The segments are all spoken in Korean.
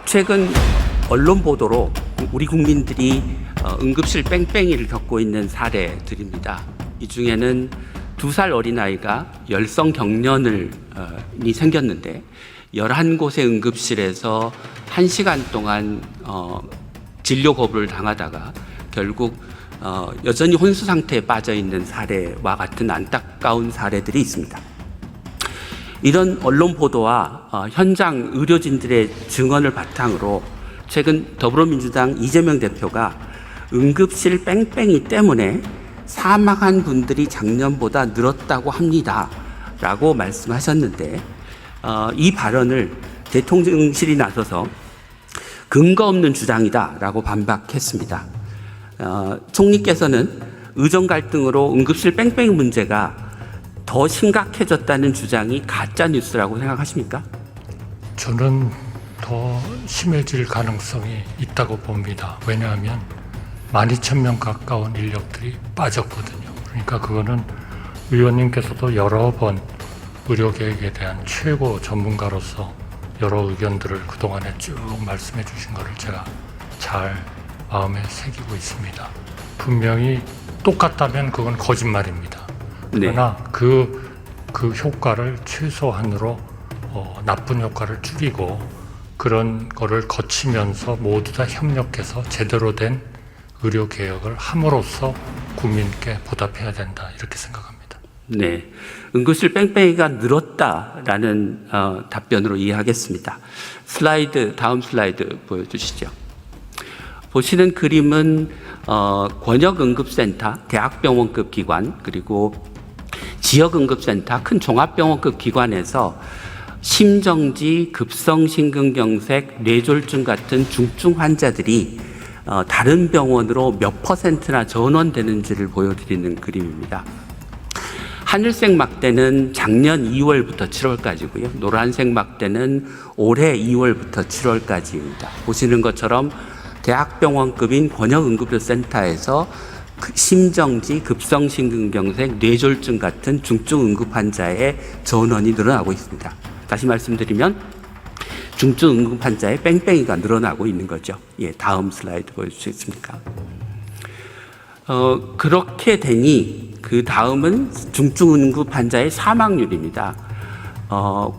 최근 언론 보도로 우리 국민들이 응급실 뺑뺑이를 겪고 있는 사례들입니다. 이 중에는 2살 어린아이가 열성 경련이 생겼는데 11곳의 응급실에서 1시간 동안 진료 거부를 당하다가 결국 여전히 혼수 상태에 빠져 있는 사례와 같은 안타까운 사례들이 있습니다. 이런 언론 보도와 현장 의료진들의 증언을 바탕으로 최근 더불어민주당 이재명 대표가 응급실 뺑뺑이 때문에 사망한 분들이 작년보다 늘었다고 합니다 라고 말씀하셨는데, 이 발언을 대통령실이 나서서 근거 없는 주장이다 라고 반박했습니다. 총리께서는 의정 갈등으로 응급실 뺑뺑이 문제가 더 심각해졌다는 주장이 가짜 뉴스라고 생각하십니까? 저는 더 심해질 가능성이 있다고 봅니다. 왜냐하면 12,000명 가까운 인력들이 빠졌거든요. 그러니까 그거는 의원님께서도 여러 번 의료계획에 대한 최고 전문가로서 여러 의견들을 그동안에 쭉 말씀해 주신 것을 제가 잘 마음에 새기고 있습니다. 분명히 똑같다면 그건 거짓말입니다. 그러나 그 효과를 최소한으로 나쁜 효과를 줄이고 그런 거를 거치면서 모두 다 협력해서 제대로 된 의료 개혁을 함으로써 국민께 보답해야 된다, 이렇게 생각합니다. 네, 응급실 뺑뺑이가 늘었다라는 답변으로 이해하겠습니다. 다음 슬라이드 보여주시죠. 보시는 그림은 권역응급센터, 대학병원급 기관, 그리고 지역응급센터, 큰 종합병원급 기관에서 심정지, 급성심근경색, 뇌졸중 같은 중증 환자들이 다른 병원으로 몇 %나 전원되는지를 보여드리는 그림입니다. 하늘색 막대는 작년 2월부터 7월까지고요. 노란색 막대는 올해 2월부터 7월까지입니다. 보시는 것처럼 대학병원급인 권역응급센터에서 심정지, 급성심근경색, 뇌졸중 같은 중증 응급 환자의 전원이 늘어나고 있습니다. 다시 말씀드리면 중증 응급 환자의 뺑뺑이가 늘어나고 있는 거죠. 예, 다음 슬라이드 보여주시겠습니까? 그렇게 되니 그 다음은 중증 응급 환자의 사망률입니다.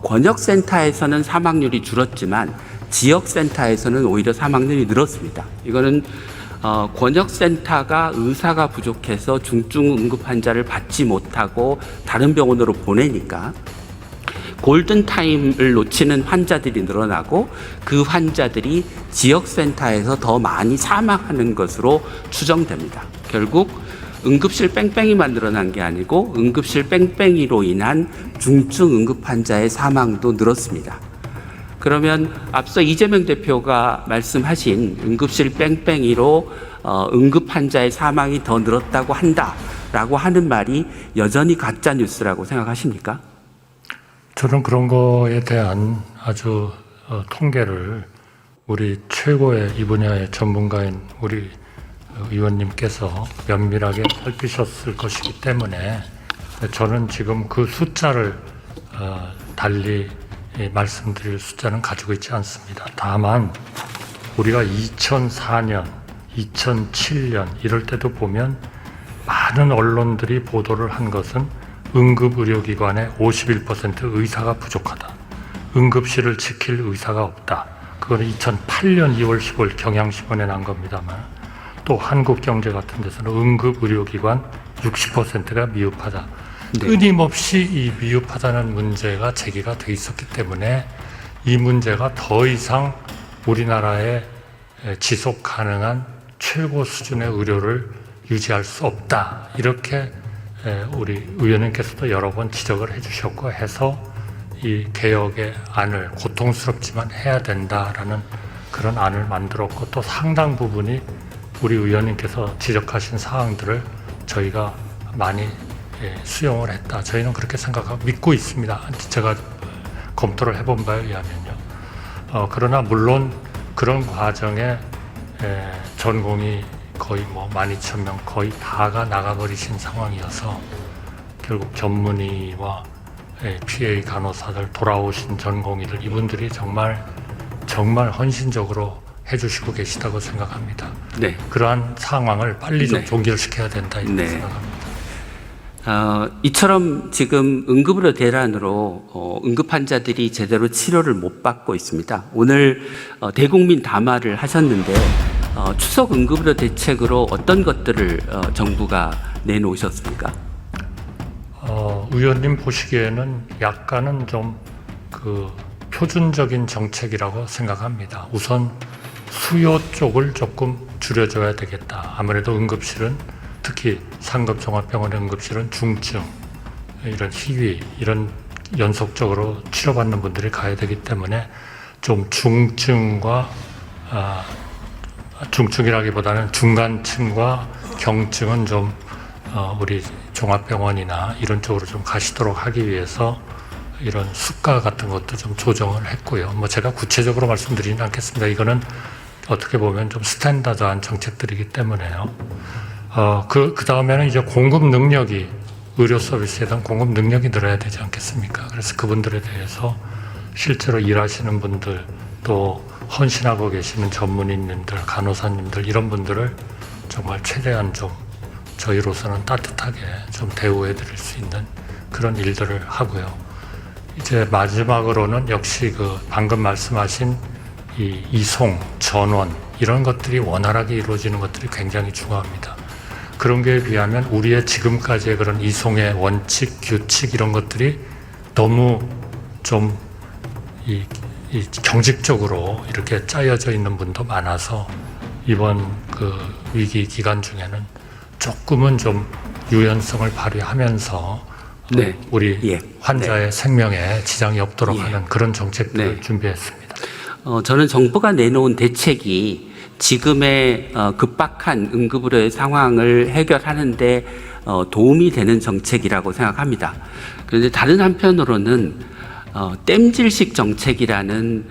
권역센터에서는 사망률이 줄었지만 지역센터에서는 오히려 사망률이 늘었습니다. 이거는 권역센터가 의사가 부족해서 중증 응급 환자를 받지 못하고 다른 병원으로 보내니까 골든타임을 놓치는 환자들이 늘어나고 그 환자들이 지역센터에서 더 많이 사망하는 것으로 추정됩니다. 결국 응급실 뺑뺑이만 늘어난 게 아니고 응급실 뺑뺑이로 인한 중증 응급 환자의 사망도 늘었습니다. 그러면 앞서 이재명 대표가 말씀하신 응급실 뺑뺑이로 응급 환자의 사망이 더 늘었다고 한다라고 하는 말이 여전히 가짜 뉴스라고 생각하십니까? 저는 그런 거에 대한 아주 통계를 우리 최고의 이 분야의 전문가인 우리 의원님께서 면밀하게 살피셨을 것이기 때문에 저는 지금 그 숫자를 달리 말씀드릴 숫자는 가지고 있지 않습니다. 다만 우리가 2004년, 2007년 이럴 때도 보면 많은 언론들이 보도를 한 것은 응급의료기관의 51% 의사가 부족하다. 응급실을 지킬 의사가 없다. 그거는 2008년 2월 15일 경향신문에 난 겁니다만, 또 한국경제 같은 데서는 응급의료기관 60%가 미흡하다. 네. 끊임없이 이 미흡하다는 문제가 제기가 돼 있었기 때문에 이 문제가 더 이상 우리나라에 지속 가능한 최고 수준의 의료를 유지할 수 없다. 이렇게 우리 의원님께서도 여러 번 지적을 해주셨고 해서 이 개혁의 안을 고통스럽지만 해야 된다라는 그런 안을 만들었고, 또 상당 부분이 우리 의원님께서 지적하신 사항들을 저희가 많이 수용을 했다. 저희는 그렇게 생각하고 믿고 있습니다. 제가 검토를 해본 바에 의하면요. 그러나 물론 그런 과정에 전공이 거의 12,000명 거의 다가 나가버리신 상황이어서 결국 전문의와 PA 간호사들 돌아오신 전공의들 이분들이 정말 정말 헌신적으로 해주시고 계시다고 생각합니다. 네. 그러한 상황을 빨리 좀 네. 종결시켜야 된다 이렇게 네. 생각합니다. 이처럼 지금 응급의료 대란으로 응급 환자들이 제대로 치료를 못 받고 있습니다. 오늘 대국민 담화를 하셨는데 추석 응급의료 대책으로 어떤 것들을 정부가 내놓으셨습니까? 의원님 보시기에는 약간은 좀 그 표준적인 정책이라고 생각합니다. 우선 수요 쪽을 조금 줄여줘야 되겠다. 아무래도 응급실은 특히 상급 종합병원의 응급실은 중증, 이런 희귀, 이런 연속적으로 치료받는 분들이 가야 되기 때문에 좀 중증과 중증이라기보다는 중간층과 경증은 좀 우리 종합병원이나 이런 쪽으로 좀 가시도록 하기 위해서 이런 수가 같은 것도 좀 조정을 했고요. 뭐 제가 구체적으로 말씀드리진 않겠습니다. 이거는 어떻게 보면 좀 스탠다드한 정책들이기 때문에요. 그 다음에는 이제 공급 능력이, 의료 서비스에 대한 공급 능력이 늘어야 되지 않겠습니까? 그래서 그분들에 대해서 실제로 일하시는 분들, 또 헌신하고 계시는 전문의님들, 간호사님들, 이런 분들을 정말 최대한 좀 저희로서는 따뜻하게 좀 대우해 드릴 수 있는 그런 일들을 하고요. 이제 마지막으로는 역시 그 방금 말씀하신 이 이송, 전원, 이런 것들이 원활하게 이루어지는 것들이 굉장히 중요합니다. 그런 게 비하면 우리의 지금까지의 그런 이송의 원칙, 규칙 이런 것들이 너무 좀 이 경직적으로 이렇게 짜여져 있는 분도 많아서 이번 그 위기 기간 중에는 조금은 좀 유연성을 발휘하면서 네. 우리 환자의 생명에 지장이 없도록 하는 그런 정책들을 네. 준비했습니다. 저는 정부가 내놓은 대책이 지금의 급박한 응급의료의 상황을 해결하는데 도움이 되는 정책이라고 생각합니다. 그런데 다른 한편으로는 땜질식 정책이라는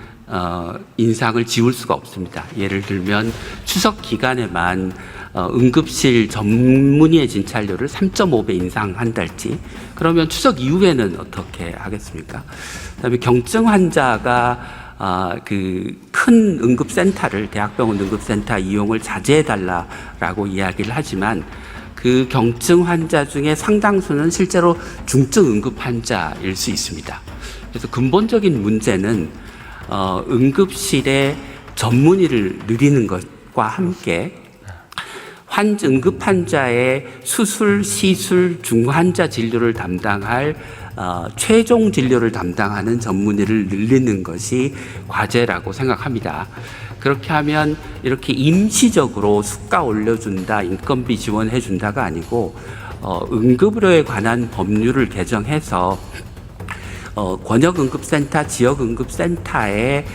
인상을 지울 수가 없습니다. 예를 들면 추석 기간에만 응급실 전문의의 진찰료를 3.5배 인상한달지, 그러면 추석 이후에는 어떻게 하겠습니까? 그다음에 경증 환자가 그 큰 응급센터를, 대학병원 응급센터 이용을 자제해달라라고 이야기를 하지만 그 경증 환자 중에 상당수는 실제로 중증 응급 환자일 수 있습니다. 그래서 근본적인 문제는 응급실의 전문의를 늘리는 것과 함께 응급 환자의 수술, 시술, 중환자 진료를 담당할 최종 진료를 담당하는 전문의를 늘리는 것이 과제라고 생각합니다. 그렇게 하면 이렇게 임시적으로 수가 올려준다, 인건비 지원해준다가 아니고 응급의료에 관한 법률을 개정해서 권역응급센터, 지역응급센터의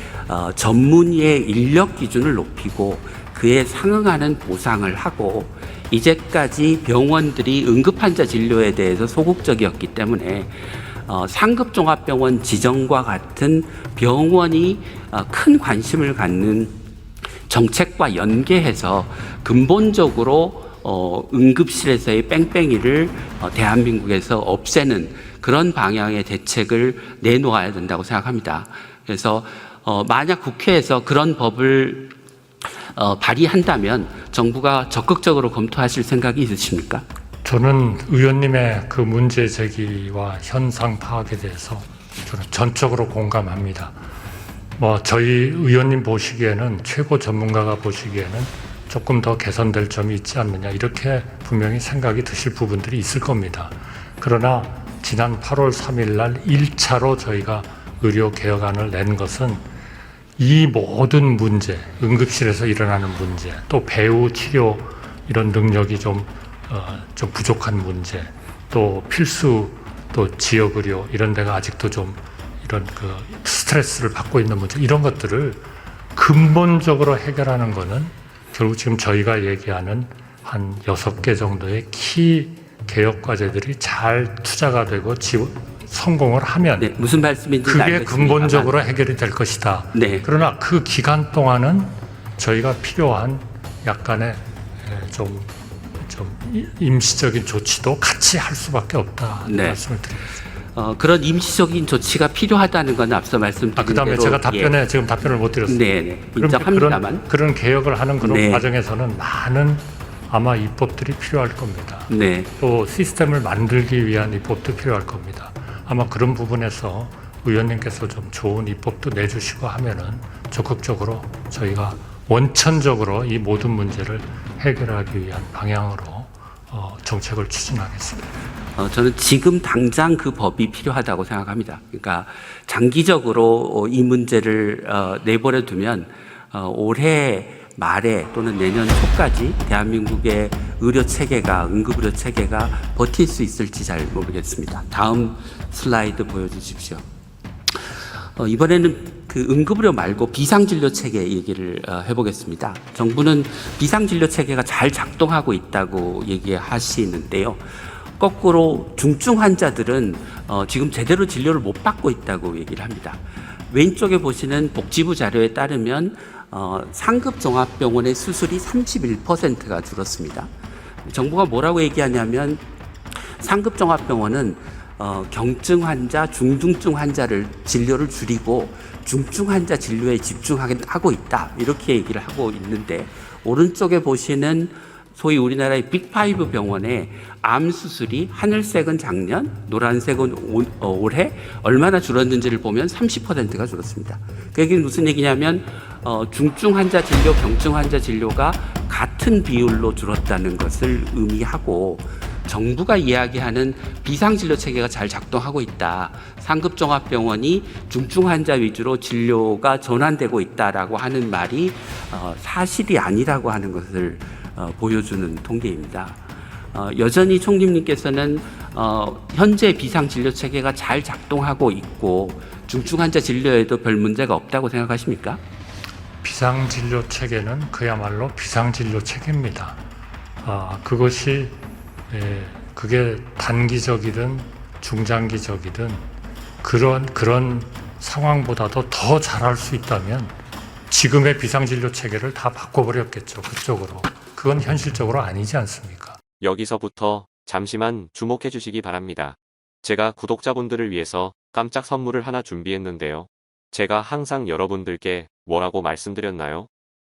전문의의 인력 기준을 높이고 그에 상응하는 보상을 하고, 이제까지 병원들이 응급환자 진료에 대해서 소극적이었기 때문에 상급 종합병원 지정과 같은 병원이 큰 관심을 갖는 정책과 연계해서 근본적으로 응급실에서의 뺑뺑이를 대한민국에서 없애는 그런 방향의 대책을 내놓아야 된다고 생각합니다. 그래서 만약 국회에서 그런 법을 발의한다면 정부가 적극적으로 검토하실 생각이 있으십니까? 저는 의원님의 그 문제 제기와 현상 파악에 대해서 저는 전적으로 공감합니다. 뭐 저희 의원님 보시기에는, 최고 전문가가 보시기에는 조금 더 개선될 점이 있지 않느냐, 이렇게 분명히 생각이 드실 부분들이 있을 겁니다. 그러나 지난 8월 3일 날 1차로 저희가 의료 개혁안을 낸 것은 이 모든 문제, 응급실에서 일어나는 문제, 또 배후 치료 이런 능력이 좀 부족한 문제, 또 필수, 또 지역의료 이런 데가 아직도 좀 이런 그 스트레스를 받고 있는 문제, 이런 것들을 근본적으로 해결하는 거는 결국 지금 저희가 얘기하는 한 6개 정도의 키 개혁 과제들이 잘 투자가 되고 성공을 하면, 네, 무슨 말씀인지 그게 알겠습니다만, 근본적으로 해결이 될 것이다. 네. 그러나 그 기간 동안은 저희가 필요한 약간의 좀 임시적인 조치도 같이 할 수밖에 없다. 네. 말씀을 드리겠습니다. 그런 임시적인 조치가 필요하다는 건 앞서 말씀드린 그다음에 대로 제가 지금 답변을 못 드렸어요. 네, 그럼 인정합니다만 그런 개혁을 하는 그런 네. 과정에서는 많은 아마 입법들이 필요할 겁니다. 네, 또 시스템을 만들기 위한 입법도 필요할 겁니다. 아마 그런 부분에서 의원님께서 좀 좋은 입법도 내주시고 하면은 적극적으로 저희가 원천적으로 이 모든 문제를 해결하기 위한 방향으로 정책을 추진하겠습니다. 저는 지금 당장 그 법이 필요하다고 생각합니다. 그러니까 장기적으로 이 문제를 내버려 두면 올해 말에 또는 내년 초까지 대한민국의 의료 체계가 응급의료 체계가 버틸 수 있을지 잘 모르겠습니다. 다음 슬라이드 보여주십시오. 이번에는 그 응급의료 말고 비상진료 체계 얘기를 해보겠습니다. 정부는 비상진료 체계가 잘 작동하고 있다고 얘기하시는데요. 거꾸로 중증 환자들은 지금 제대로 진료를 못 받고 있다고 얘기를 합니다. 왼쪽에 보시는 복지부 자료에 따르면 상급 종합병원의 수술이 31%가 줄었습니다. 정부가 뭐라고 얘기하냐면 상급 종합병원은 경증 환자, 중증증 환자를 진료를 줄이고 중증 환자 진료에 집중하고 있다. 이렇게 얘기를 하고 있는데 오른쪽에 보시는 소위 우리나라의 빅5 병원의 암 수술이 하늘색은 작년, 노란색은 올해 얼마나 줄었는지를 보면 30%가 줄었습니다. 그게 무슨 얘기냐면 중증 환자 진료, 경증 환자 진료가 같은 비율로 줄었다는 것을 의미하고 정부가 이야기하는 비상진료 체계가 잘 작동하고 있다. 상급종합병원이 중증 환자 위주로 진료가 전환되고 있다라고 하는 말이 사실이 아니라고 하는 것을 보여주는 통계입니다. 여전히 총리님께서는 현재 비상진료 체계가 잘 작동하고 있고 중증 환자 진료에도 별 문제가 없다고 생각하십니까? 비상진료 체계는 그야말로 비상진료 체계입니다. 그것이 그게 단기적이든 중장기적이든 그런 상황보다도 더 잘할 수 있다면 지금의 비상진료 체계를 다 바꿔버렸겠죠. 그쪽으로. 그건 현실적으로 아니지 않습니까? 여기서부터 잠시만 주목해 주시기 바랍니다. 제가 구독자분들을 위해서 깜짝 선물을 하나 준비했는데요. 제가 항상 여러분들께 뭐라고 말씀드렸나요?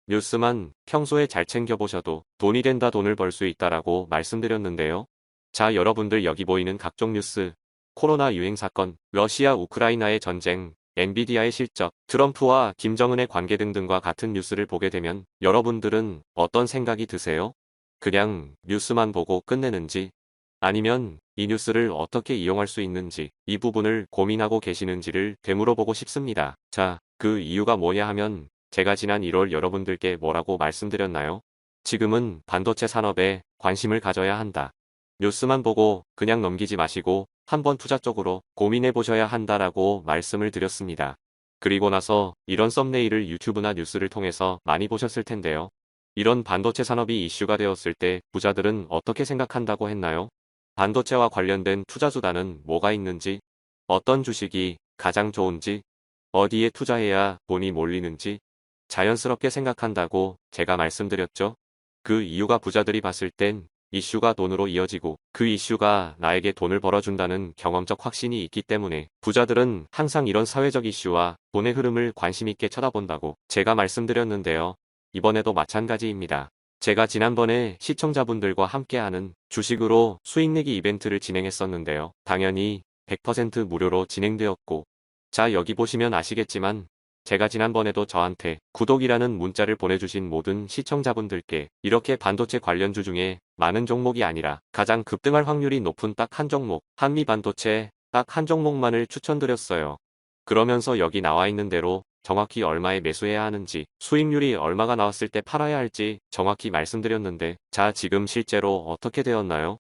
뉴스만 평소에 잘 챙겨보셔도 돈이 된다, 돈을 벌 수 있다라고 말씀드렸는데요. 자, 여러분들 여기 보이는 각종 뉴스, 코로나 유행 사건, 러시아 우크라이나의 전쟁, 엔비디아의 실적, 트럼프와 김정은의 관계 등등과 같은 뉴스를 보게 되면 여러분들은 어떤 생각이 드세요? 그냥 뉴스만 보고 끝내는지, 아니면 이 뉴스를 어떻게 이용할 수 있는지 이 부분을 고민하고 계시는지를 되물어보고 싶습니다. 자, 그 이유가 뭐냐 하면 제가 지난 1월 여러분들께 뭐라고 말씀드렸나요? 지금은 반도체 산업에 관심을 가져야 한다. 뉴스만 보고 그냥 넘기지 마시고 한번 투자 쪽으로 고민해 보셔야 한다라고 말씀을 드렸습니다. 그리고 나서 이런 썸네일을 유튜브나 뉴스를 통해서 많이 보셨을 텐데요. 이런 반도체 산업이 이슈가 되었을 때 부자들은 어떻게 생각한다고 했나요? 반도체와 관련된 투자 수단은 뭐가 있는지, 어떤 주식이 가장 좋은지, 어디에 투자해야 돈이 몰리는지 자연스럽게 생각한다고 제가 말씀드렸죠. 그 이유가 부자들이 봤을 땐 이슈가 돈으로 이어지고 그 이슈가 나에게 돈을 벌어준다는 경험적 확신이 있기 때문에 부자들은 항상 이런 사회적 이슈와 돈의 흐름을 관심 있게 쳐다본다고 제가 말씀드렸는데요. 이번에도 마찬가지입니다. 제가 지난번에 시청자분들과 함께하는 주식으로 수익 내기 이벤트를 진행했었는데요. 당연히 100% 무료로 진행되었고, 자, 여기 보시면 아시겠지만 제가 지난번에도 저한테 구독이라는 문자를 보내주신 모든 시청자분들께 이렇게 반도체 관련주 중에 많은 종목이 아니라 가장 급등할 확률이 높은 딱 한 종목, 한미반도체 딱 한 종목만을 추천드렸어요. 그러면서 여기 나와 있는 대로 정확히 얼마에 매수해야 하는지, 수익률이 얼마가 나왔을 때 팔아야 할지 정확히 말씀드렸는데, 자, 지금 실제로 어떻게 되었나요?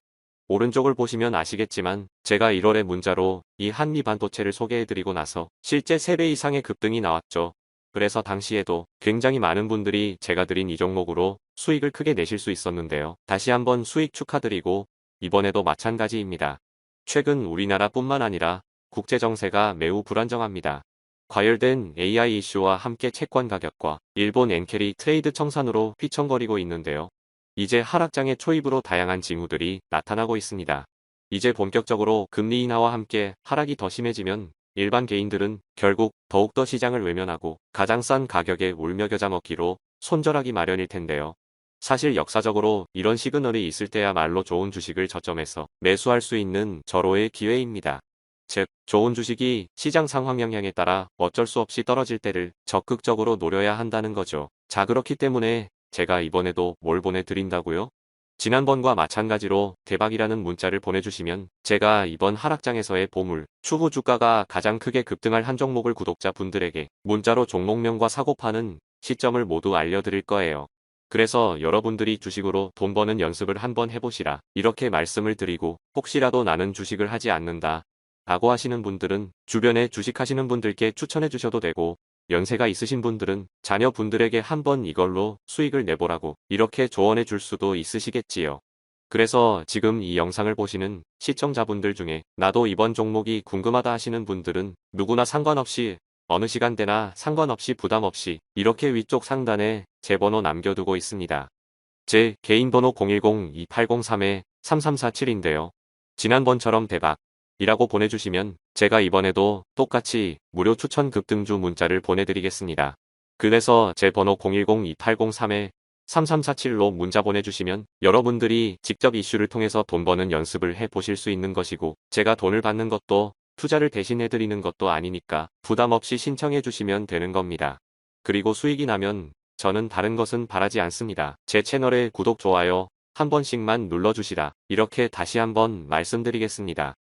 오른쪽을 보시면 아시겠지만 제가 1월에 문자로 이 한미반도체를 소개해드리고 나서 실제 3배 이상의 급등이 나왔죠. 그래서 당시에도 굉장히 많은 분들이 제가 드린 이 종목으로 수익을 크게 내실 수 있었는데요. 다시 한번 수익 축하드리고 이번에도 마찬가지입니다. 최근 우리나라뿐만 아니라 국제 정세가 매우 불안정합니다. 과열된 AI 이슈와 함께 채권 가격과 일본 엔캐리 트레이드 청산으로 휘청거리고 있는데요. 이제 하락장의 초입으로 다양한 징후들이 나타나고 있습니다. 이제 본격적으로 금리 인하와 함께 하락이 더 심해지면 일반 개인들은 결국 더욱더 시장을 외면하고 가장 싼 가격에 울며 겨자 먹기로 손절하기 마련일 텐데요. 사실 역사적으로 이런 시그널이 있을 때야말로 좋은 주식을 저점에서 매수할 수 있는 절호의 기회입니다. 즉, 좋은 주식이 시장 상황 영향에 따라 어쩔 수 없이 떨어질 때를 적극적으로 노려야 한다는 거죠. 자, 그렇기 때문에 제가 이번에도 뭘 보내드린다고요? 지난번과 마찬가지로 대박이라는 문자를 보내주시면 제가 이번 하락장에서의 보물, 추후 주가가 가장 크게 급등할 한 종목을 구독자분들에게 문자로 종목명과 사고파는 시점을 모두 알려드릴 거예요. 그래서 여러분들이 주식으로 돈 버는 연습을 한번 해보시라 이렇게 말씀을 드리고, 혹시라도 나는 주식을 하지 않는다 라고 하시는 분들은 주변에 주식하시는 분들께 추천해 주셔도 되고, 연세가 있으신 분들은 자녀분들에게 한번 이걸로 수익을 내보라고 이렇게 조언해 줄 수도 있으시겠지요. 그래서 지금 이 영상을 보시는 시청자분들 중에 나도 이번 종목이 궁금하다 하시는 분들은 누구나 상관없이 어느 시간대나 상관없이 부담 없이 이렇게 위쪽 상단에 제 번호 남겨두고 있습니다. 제 개인 번호 010-2803-3347인데요. 지난번처럼 대박 이라고 보내주시면 제가 이번에도 똑같이 무료 추천 급등주 문자를 보내드리겠습니다. 그래서 제 번호 010-2803-3347로 문자 보내주시면 여러분들이 직접 이슈를 통해서 돈 버는 연습을 해보실 수 있는 것이고, 제가 돈을 받는 것도 투자를 대신해드리는 것도 아니니까 부담 없이 신청해주시면 되는 겁니다. 그리고 수익이 나면 저는 다른 것은 바라지 않습니다. 제 채널에 구독, 좋아요 한 번씩만 눌러주시라 이렇게 다시 한번 말씀드리겠습니다.